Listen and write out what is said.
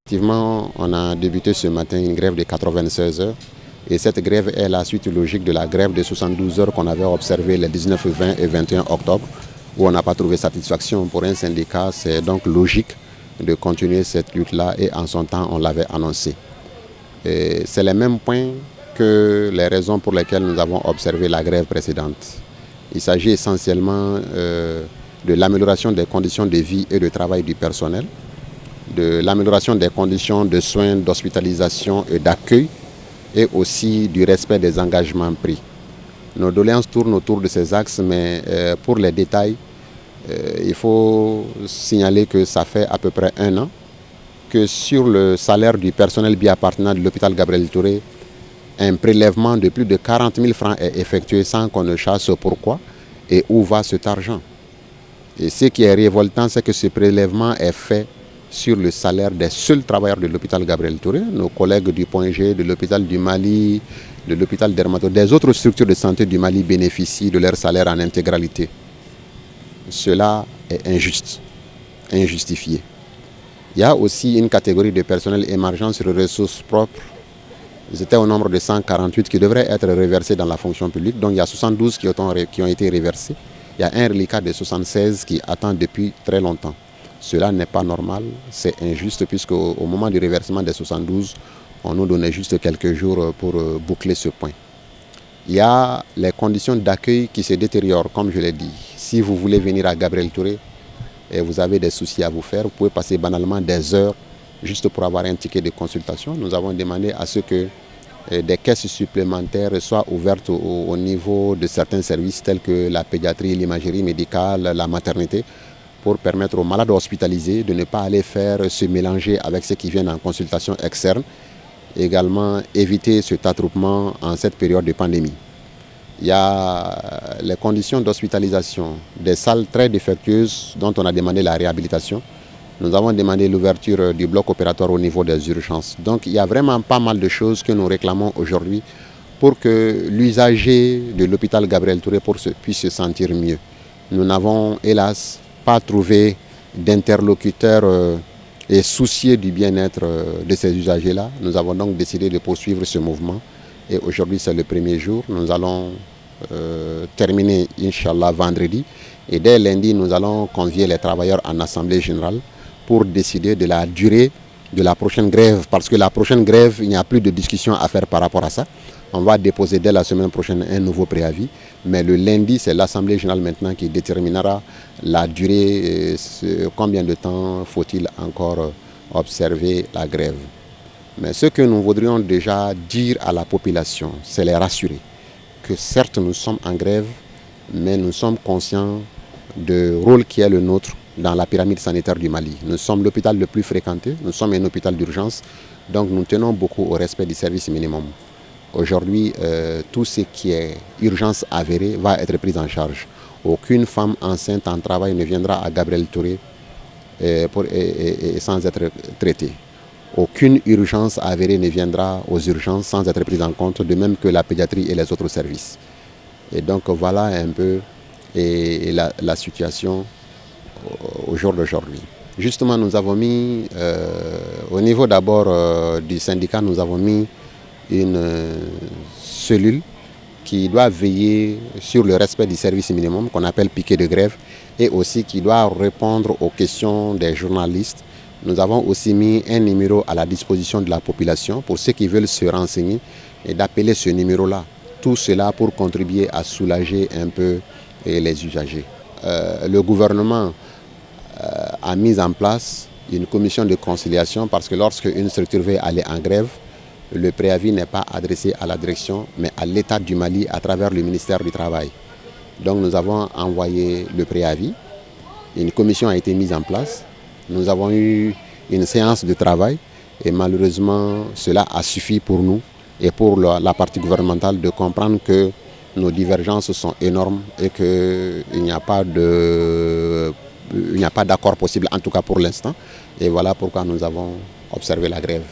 Effectivement, on a débuté ce matin une grève de 96 heures et cette grève est la suite logique de la grève de 72 heures qu'on avait observée les 19, 20 et 21 octobre où on n'a pas trouvé satisfaction pour un syndicat. C'est donc logique de continuer cette lutte-là et en son temps on l'avait annoncé. C'est les mêmes points que les raisons pour lesquelles nous avons observé la grève précédente. Il s'agit essentiellement de l'amélioration des conditions de vie et de travail du personnel, de l'amélioration des conditions de soins, d'hospitalisation et d'accueil et aussi du respect des engagements pris. Nos doléances tournent autour de ces axes, mais pour les détails, il faut signaler que ça fait à peu près 1 an que sur le salaire du personnel biappartenant de l'hôpital Gabriel Touré, un prélèvement de plus de 40 000 francs est effectué sans qu'on ne sache pourquoi et où va cet argent. Et ce qui est révoltant, c'est que ce prélèvement est fait sur le salaire des seuls travailleurs de l'hôpital Gabriel Touré, nos collègues du Point G, de l'hôpital du Mali, de l'hôpital Dermato, des autres structures de santé du Mali bénéficient de leur salaire en intégralité. Cela est injuste, injustifié. Il y a aussi une catégorie de personnel émergent sur les ressources propres. Ils étaient au nombre de 148 qui devraient être reversés dans la fonction publique. Donc il y a 72 qui ont été reversés. Il y a un reliquat de 76 qui attend depuis très longtemps. Cela n'est pas normal, c'est injuste puisque au moment du reversement des 72, on nous donnait juste quelques jours pour boucler ce point. Il y a les conditions d'accueil qui se détériorent, comme je l'ai dit. Si vous voulez venir à Gabriel Touré et vous avez des soucis à vous faire, vous pouvez passer banalement des heures juste pour avoir un ticket de consultation. Nous avons demandé à ce que des caisses supplémentaires soient ouvertes au niveau de certains services tels que la pédiatrie, l'imagerie médicale, la maternité, pour permettre aux malades hospitalisés de ne pas aller se mélanger avec ceux qui viennent en consultation externe. Également éviter cet attroupement en cette période de pandémie. Il y a les conditions d'hospitalisation, des salles très défectueuses dont on a demandé la réhabilitation. Nous avons demandé l'ouverture du bloc opératoire au niveau des urgences. Donc il y a vraiment pas mal de choses que nous réclamons aujourd'hui pour que l'usager de l'hôpital Gabriel Touré puisse se sentir mieux. Nous n'avons hélas pas trouvé d'interlocuteurs et soucieux du bien-être de ces usagers-là. Nous avons donc décidé de poursuivre ce mouvement. Et aujourd'hui, c'est le premier jour. Nous allons terminer, Inch'Allah, vendredi. Et dès lundi, nous allons convier les travailleurs en assemblée générale pour décider de la durée de la prochaine grève. Parce que la prochaine grève, il n'y a plus de discussion à faire par rapport à ça. On va déposer dès la semaine prochaine un nouveau préavis. Mais le lundi, c'est l'Assemblée générale maintenant qui déterminera la durée, combien de temps faut-il encore observer la grève. Mais ce que nous voudrions déjà dire à la population, c'est les rassurer que certes nous sommes en grève, mais nous sommes conscients du rôle qui est le nôtre dans la pyramide sanitaire du Mali. Nous sommes l'hôpital le plus fréquenté, nous sommes un hôpital d'urgence, donc nous tenons beaucoup au respect du service minimum. Aujourd'hui, tout ce qui est urgence avérée va être pris en charge. Aucune femme enceinte en travail ne viendra à Gabriel Touré sans être traitée. Aucune urgence avérée ne viendra aux urgences sans être prise en compte, de même que la pédiatrie et les autres services. Et donc voilà un peu la situation au jour d'aujourd'hui. Justement, nous avons mis, au niveau d'abord du syndicat, nous avons mis une cellule qui doit veiller sur le respect du service minimum, qu'on appelle piquet de grève, et aussi qui doit répondre aux questions des journalistes. Nous avons aussi mis un numéro à la disposition de la population pour ceux qui veulent se renseigner et d'appeler ce numéro-là. Tout cela pour contribuer à soulager un peu les usagers. Le gouvernement a mis en place une commission de conciliation parce que lorsque une structure veut aller en grève, le préavis n'est pas adressé à la direction, mais à l'État du Mali à travers le ministère du Travail. Donc nous avons envoyé le préavis, une commission a été mise en place, nous avons eu une séance de travail et malheureusement cela a suffi pour nous et pour la partie gouvernementale de comprendre que nos divergences sont énormes et qu'il n'y a pas d'accord possible, en tout cas pour l'instant. Et voilà pourquoi nous avons observé la grève.